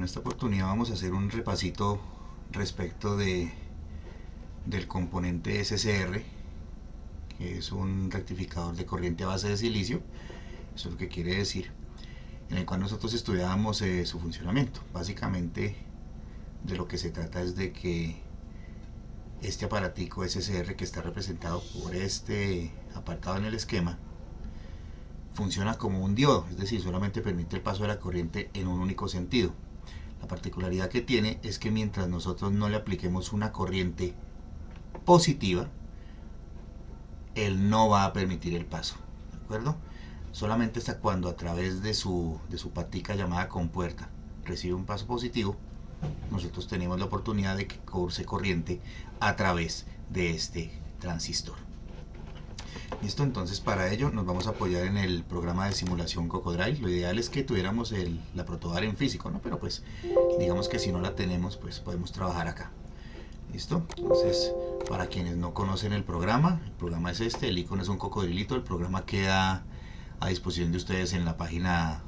En esta oportunidad vamos a hacer un repasito respecto del componente SCR, que es un rectificador de corriente a base de silicio. Eso es lo que quiere decir, en el cual nosotros estudiábamos su funcionamiento. Básicamente de lo que se trata es de que este aparatico SCR, que está representado por este apartado en el esquema, funciona como un diodo, es decir, solamente permite el paso de la corriente en un único sentido. La particularidad que tiene es que mientras nosotros no le apliquemos una corriente positiva, él no va a permitir el paso, ¿de acuerdo? Solamente hasta cuando a través de su patica llamada compuerta recibe un paso positivo, nosotros tenemos la oportunidad de que curse corriente a través de este transistor. Listo, entonces para ello nos vamos a apoyar en el programa de simulación Cocodrile. Lo ideal es que tuviéramos la protobar en físico, ¿no? Pero pues digamos que si no la tenemos, pues podemos trabajar acá. ¿Listo? Entonces, para quienes no conocen el programa es este, el icono es un cocodrilito. El programa queda a disposición de ustedes en la página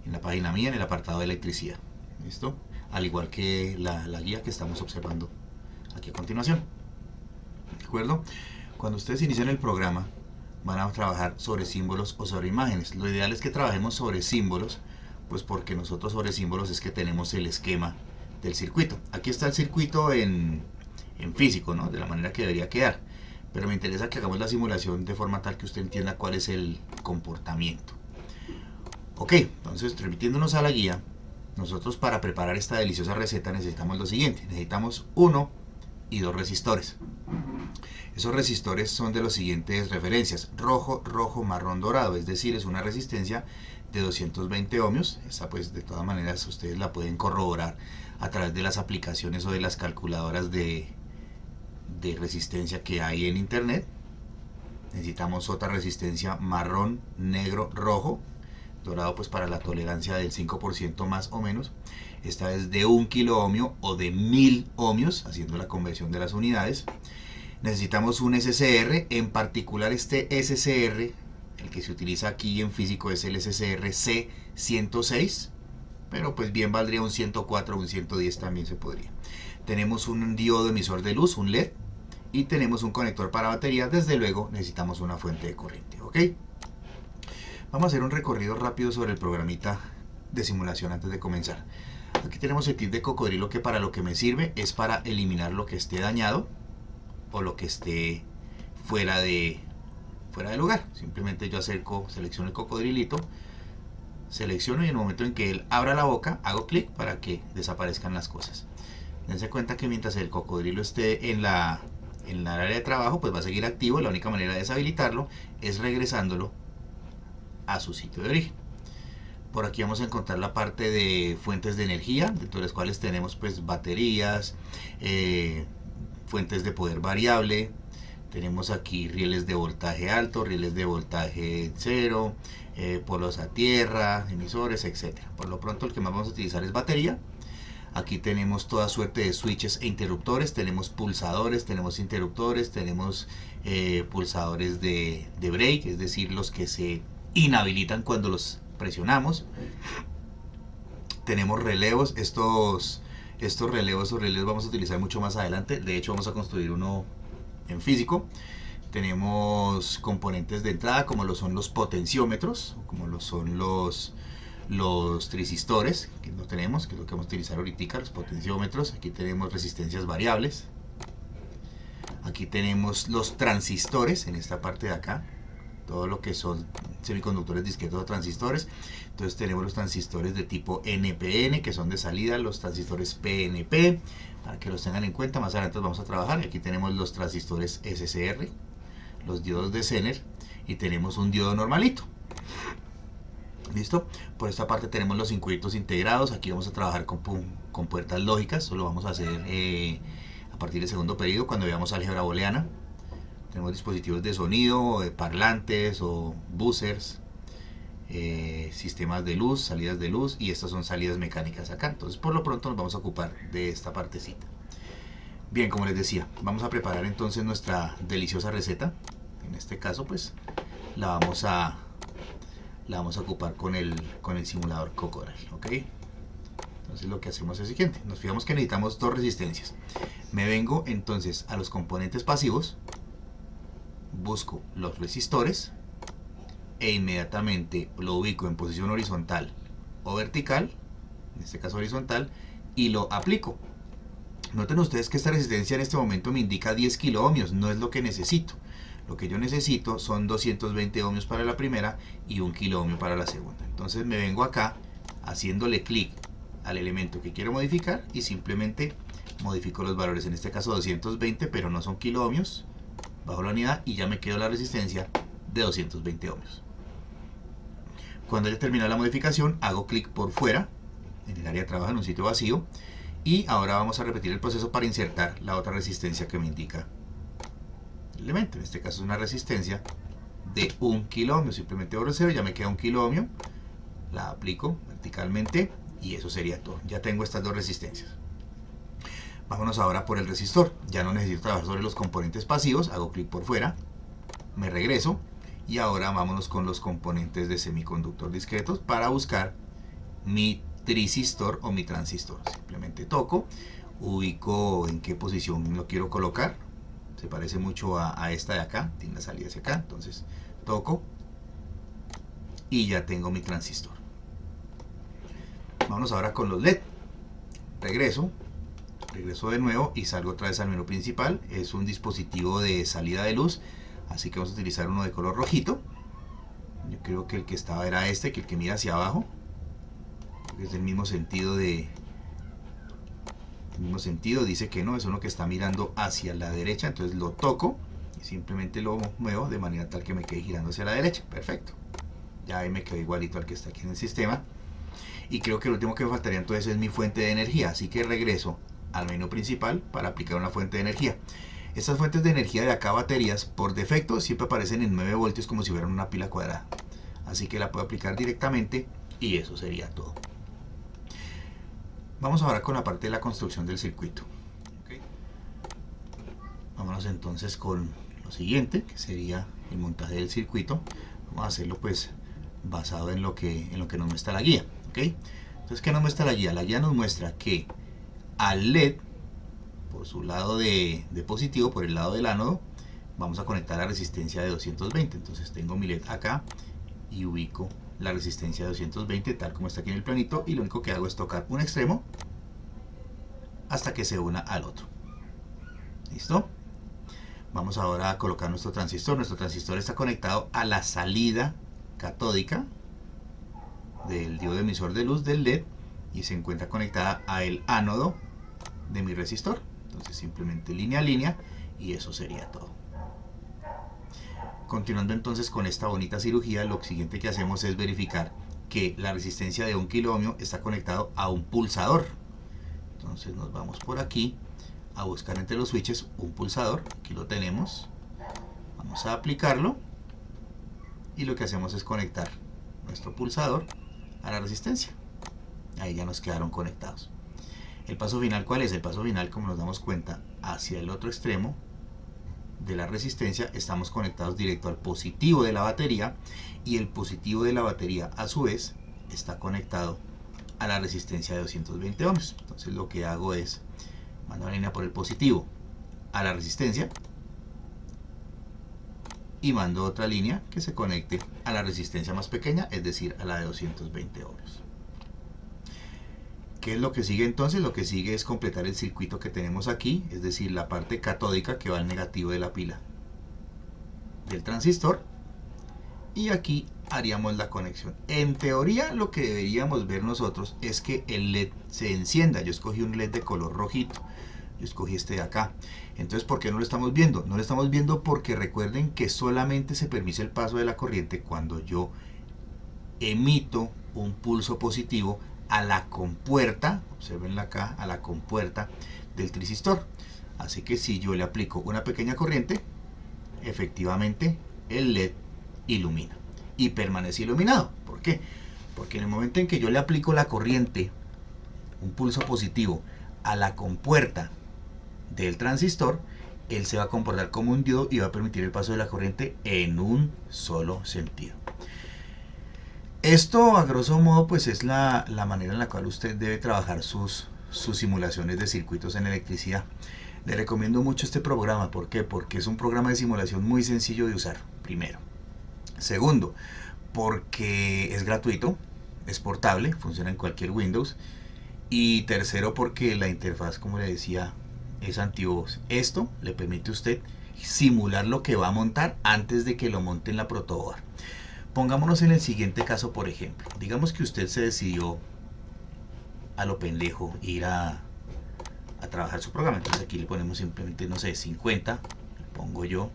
mía, en el apartado de electricidad. ¿Listo? Al igual que la guía que estamos observando aquí a continuación. ¿De acuerdo? Cuando ustedes inician el programa, van a trabajar sobre símbolos o sobre imágenes. Lo ideal es que trabajemos sobre símbolos, pues porque nosotros sobre símbolos es que tenemos el esquema del circuito. Aquí está el circuito en físico, ¿no? De la manera que debería quedar. Pero me interesa que hagamos la simulación de forma tal que usted entienda cuál es el comportamiento. Ok, entonces remitiéndonos a la guía, nosotros para preparar esta deliciosa receta necesitamos lo siguiente. Necesitamos 1 y 2 resistores. Esos resistores son de las siguientes referencias: rojo, rojo, marrón, dorado, es decir, es una resistencia de 220 ohmios. Esa pues de todas maneras ustedes la pueden corroborar a través de las aplicaciones o de las calculadoras de resistencia que hay en internet. Necesitamos otra resistencia marrón, negro, rojo, dorado pues para la tolerancia del 5% más o menos. Esta es de 1 kilo ohmio o de 1000 ohmios, haciendo la conversión de las unidades. Necesitamos un SCR, en particular este SCR, el que se utiliza aquí en físico es el SCR C106, pero pues bien valdría un 104 o un 110 también se podría. Tenemos un diodo emisor de luz, un LED, y tenemos un conector para batería. Desde luego necesitamos una fuente de corriente, ¿ok? Vamos a hacer un recorrido rápido sobre el programita de simulación antes de comenzar. Aquí tenemos el kit de cocodrilo, que para lo que me sirve es para eliminar lo que esté dañado o lo que esté fuera de lugar. Simplemente yo selecciono el cocodrilito, selecciono, y en el momento en que él abra la boca hago clic para que desaparezcan las cosas. Dense cuenta que mientras el cocodrilo esté en la área de trabajo, pues va a seguir activo. La única manera de deshabilitarlo es regresándolo a su sitio de origen. Por aquí vamos a encontrar la parte de fuentes de energía, dentro de las cuales tenemos pues baterías, fuentes de poder variable. Tenemos aquí rieles de voltaje alto, rieles de voltaje cero, polos a tierra, emisores, etc. Por lo pronto el que más vamos a utilizar es batería. Aquí tenemos toda suerte de switches e interruptores. Tenemos pulsadores, tenemos interruptores, tenemos pulsadores de break, es decir, los que se inhabilitan cuando los presionamos. Tenemos relevos. Estos relevos vamos a utilizar mucho más adelante. De hecho vamos a construir uno en físico. Tenemos componentes de entrada como lo son los potenciómetros, como lo son los transistores, que no tenemos, que es lo que vamos a utilizar ahorita, los potenciómetros. Aquí tenemos resistencias variables. Aquí tenemos los transistores en esta parte de acá, todo lo que son semiconductores discretos o transistores. Entonces tenemos los transistores de tipo NPN, que son de salida, los transistores PNP, para que los tengan en cuenta. Más adelante los vamos a trabajar. Aquí tenemos los transistores SCR, los diodos de Zener, y tenemos un diodo normalito. ¿Listo? Por esta parte tenemos los circuitos integrados. Aquí vamos a trabajar con puertas lógicas. Eso lo vamos a hacer a partir del segundo periodo, cuando veamos álgebra booleana. Tenemos dispositivos de sonido, parlantes o buzzers, sistemas de luz, salidas de luz, y estas son salidas mecánicas acá. Entonces por lo pronto nos vamos a ocupar de esta partecita. Bien, como les decía, vamos a preparar entonces nuestra deliciosa receta. En este caso pues la vamos a ocupar con el simulador Cocodrile, ¿ok? Entonces lo que hacemos es el siguiente, nos fijamos que necesitamos dos resistencias. Me vengo entonces a los componentes pasivos, busco los resistores e inmediatamente lo ubico en posición horizontal o vertical, en este caso horizontal, y lo aplico. Noten ustedes que esta resistencia en este momento me indica 10 kilo ohmios, no es lo que necesito. Lo que yo necesito son 220 ohmios para la primera y 1 kilo ohmio para la segunda. Entonces me vengo acá haciéndole clic al elemento que quiero modificar y simplemente modifico los valores, en este caso 220, pero no son kilo ohmios, bajo la unidad y ya me quedó la resistencia de 220 ohmios. Cuando haya terminado la modificación, hago clic por fuera, en el área de trabajo, en un sitio vacío, y ahora vamos a repetir el proceso para insertar la otra resistencia que me indica el elemento. En este caso es una resistencia de 1 kilo ohmio, simplemente borro 0, ya me queda 1 kilo ohmio, la aplico verticalmente y eso sería todo. Ya tengo estas dos resistencias. Vámonos ahora por el resistor. Ya no necesito trabajar sobre los componentes pasivos, hago clic por fuera, me regreso y ahora vámonos con los componentes de semiconductor discretos para buscar mi trisistor o mi transistor. Simplemente toco, ubico en qué posición lo quiero colocar. Se parece mucho a esta de acá, tiene la salida hacia acá, entonces toco y ya tengo mi transistor. Vámonos ahora con los LED. Regreso de nuevo y salgo otra vez al menú principal. Es un dispositivo de salida de luz, así que vamos a utilizar uno de color rojito. Yo creo que el que estaba era este, que el que mira hacia abajo. Es del mismo sentido dice que no, es uno que está mirando hacia la derecha, entonces lo toco y simplemente lo muevo de manera tal que me quede girando hacia la derecha. Perfecto, ya ahí me quedó igualito al que está aquí en el sistema. Y creo que lo último que me faltaría entonces es mi fuente de energía, así que regreso al menú principal para aplicar una fuente de energía. Estas fuentes de energía de acá, baterías, por defecto siempre aparecen en 9 voltios como si fueran una pila cuadrada, así que la puedo aplicar directamente y eso sería todo. Vamos ahora con la parte de la construcción del circuito. Okay. Vámonos entonces con lo siguiente, que sería el montaje del circuito. Vamos a hacerlo pues basado en lo que nos muestra la guía. ¿Okay? Entonces, ¿qué nos muestra la guía? La guía nos muestra que al LED, por su lado de positivo, por el lado del ánodo, vamos a conectar la resistencia de 220. Entonces tengo mi LED acá y ubico la resistencia de 220 tal como está aquí en el planito, y lo único que hago es tocar un extremo hasta que se una al otro. ¿Listo? Vamos ahora a colocar nuestro transistor. Nuestro transistor está conectado a la salida catódica del diodo emisor de luz del LED y se encuentra conectada a el ánodo de mi resistor. Entonces simplemente línea a línea y eso sería todo. Continuando entonces con esta bonita cirugía, lo siguiente que hacemos es verificar que la resistencia de 1 kilo ohmio está conectado a un pulsador. Entonces nos vamos por aquí a buscar entre los switches un pulsador. Aquí lo tenemos. Vamos a aplicarlo y lo que hacemos es conectar nuestro pulsador a la resistencia. Ahí ya nos quedaron conectados. El paso final, ¿cuál es? El paso final, como nos damos cuenta, hacia el otro extremo de la resistencia estamos conectados directo al positivo de la batería, y el positivo de la batería a su vez está conectado a la resistencia de 220 ohmios. Entonces lo que hago es mando una línea por el positivo a la resistencia y mando otra línea que se conecte a la resistencia más pequeña, es decir, a la de 220 ohmios. ¿Qué es lo que sigue entonces? Lo que sigue es completar el circuito que tenemos aquí, es decir, la parte catódica que va al negativo de la pila del transistor, y aquí haríamos la conexión. En teoría lo que deberíamos ver nosotros es que el LED se encienda. Yo escogí un LED de color rojito, yo escogí este de acá. Entonces, ¿por qué no lo estamos viendo? No lo estamos viendo porque recuerden que solamente se permite el paso de la corriente cuando yo emito un pulso positivo a la compuerta, observenla acá, a la compuerta del trisistor. Así que si yo le aplico una pequeña corriente, efectivamente el LED ilumina y permanece iluminado. ¿Por qué? Porque en el momento en que yo le aplico la corriente, un pulso positivo, a la compuerta del transistor, él se va a comportar como un diodo y va a permitir el paso de la corriente en un solo sentido. Esto, a grosso modo, pues es la manera en la cual usted debe trabajar sus simulaciones de circuitos en electricidad. Le recomiendo mucho este programa. ¿Por qué? Porque es un programa de simulación muy sencillo de usar, primero. Segundo, porque es gratuito, es portable, funciona en cualquier Windows. Y tercero, porque la interfaz, como le decía, es antivoz. Esto le permite a usted simular lo que va a montar antes de que lo monte en la protoboard. Pongámonos en el siguiente caso, por ejemplo. Digamos que usted se decidió a lo pendejo ir a trabajar su programa. Entonces aquí le ponemos simplemente, no sé, 50. Pongo yo,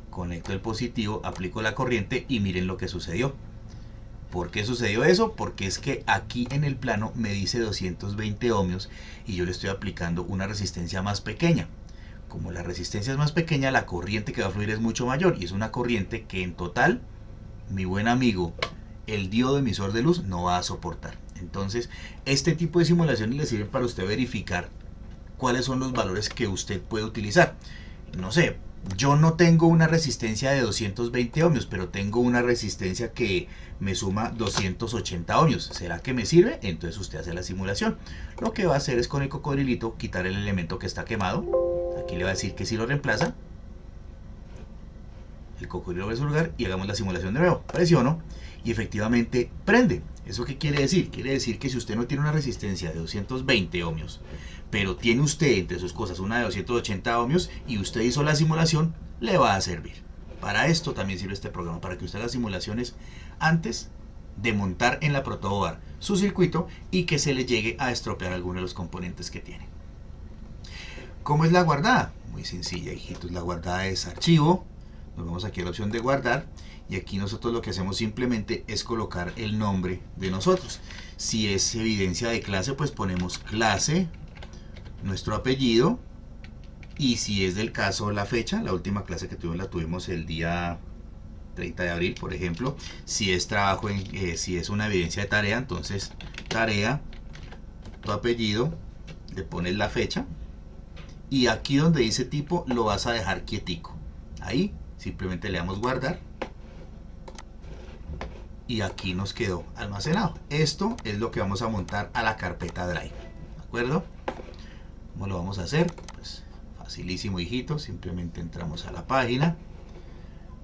conecto el positivo, aplico la corriente y miren lo que sucedió. ¿Por qué sucedió eso? Porque es que aquí en el plano me dice 220 ohmios y yo le estoy aplicando una resistencia más pequeña. Como la resistencia es más pequeña, la corriente que va a fluir es mucho mayor y es una corriente que en total, mi buen amigo, el diodo emisor de luz no va a soportar. Entonces, este tipo de simulaciones le sirven para usted verificar cuáles son los valores que usted puede utilizar. No sé, yo no tengo una resistencia de 220 ohmios, pero tengo una resistencia que me suma 280 ohmios. ¿Será que me sirve? Entonces usted hace la simulación. Lo que va a hacer es con el cocodrilito quitar el elemento que está quemado. Aquí le va a decir que si lo reemplaza. El cocodrilo va a su lugar y hagamos la simulación de nuevo. Presiono y efectivamente prende. ¿Eso qué quiere decir? Quiere decir que si usted no tiene una resistencia de 220 ohmios, pero tiene usted entre sus cosas una de 280 ohmios y usted hizo la simulación, le va a servir. Para esto también sirve este programa, para que usted haga simulaciones antes de montar en la protoboard su circuito y que se le llegue a estropear alguno de los componentes que tiene. ¿Cómo es la guardada? Muy sencilla, hijitos. La guardada es archivo. Nos vamos aquí a la opción de guardar y aquí nosotros lo que hacemos simplemente es colocar el nombre de nosotros. Si es evidencia de clase, pues ponemos clase, nuestro apellido, y si es del caso la fecha, la última clase que tuvimos la tuvimos el día 30 de abril, por ejemplo. Si es trabajo, si es una evidencia de tarea, entonces tarea, tu apellido, le pones la fecha y aquí donde dice tipo lo vas a dejar quietico. Ahí simplemente le damos guardar y aquí nos quedó almacenado. Esto es lo que vamos a montar a la carpeta Drive, ¿de acuerdo? ¿Cómo lo vamos a hacer? Pues facilísimo, hijito. Simplemente entramos a la página.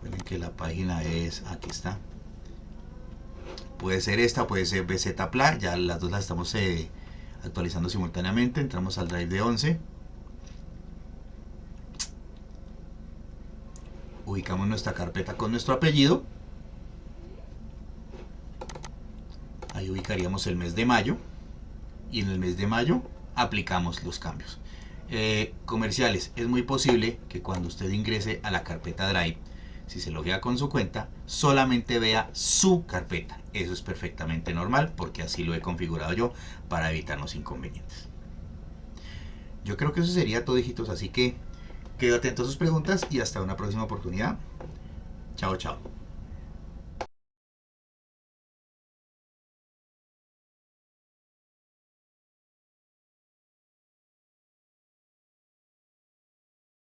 Ven que la página es, aquí está. Puede ser esta, puede ser BZPla. Ya las dos las estamos actualizando simultáneamente. Entramos al Drive de 11. Ubicamos nuestra carpeta con nuestro apellido. Ahí ubicaríamos el mes de mayo. Y en el mes de mayo aplicamos los cambios. Comerciales, es muy posible que cuando usted ingrese a la carpeta Drive, si se loguea con su cuenta, solamente vea su carpeta. Eso es perfectamente normal porque así lo he configurado yo para evitarnos inconvenientes. Yo creo que eso sería todo, hijitos, así que quedo atento a sus preguntas y hasta una próxima oportunidad. Chao, chao.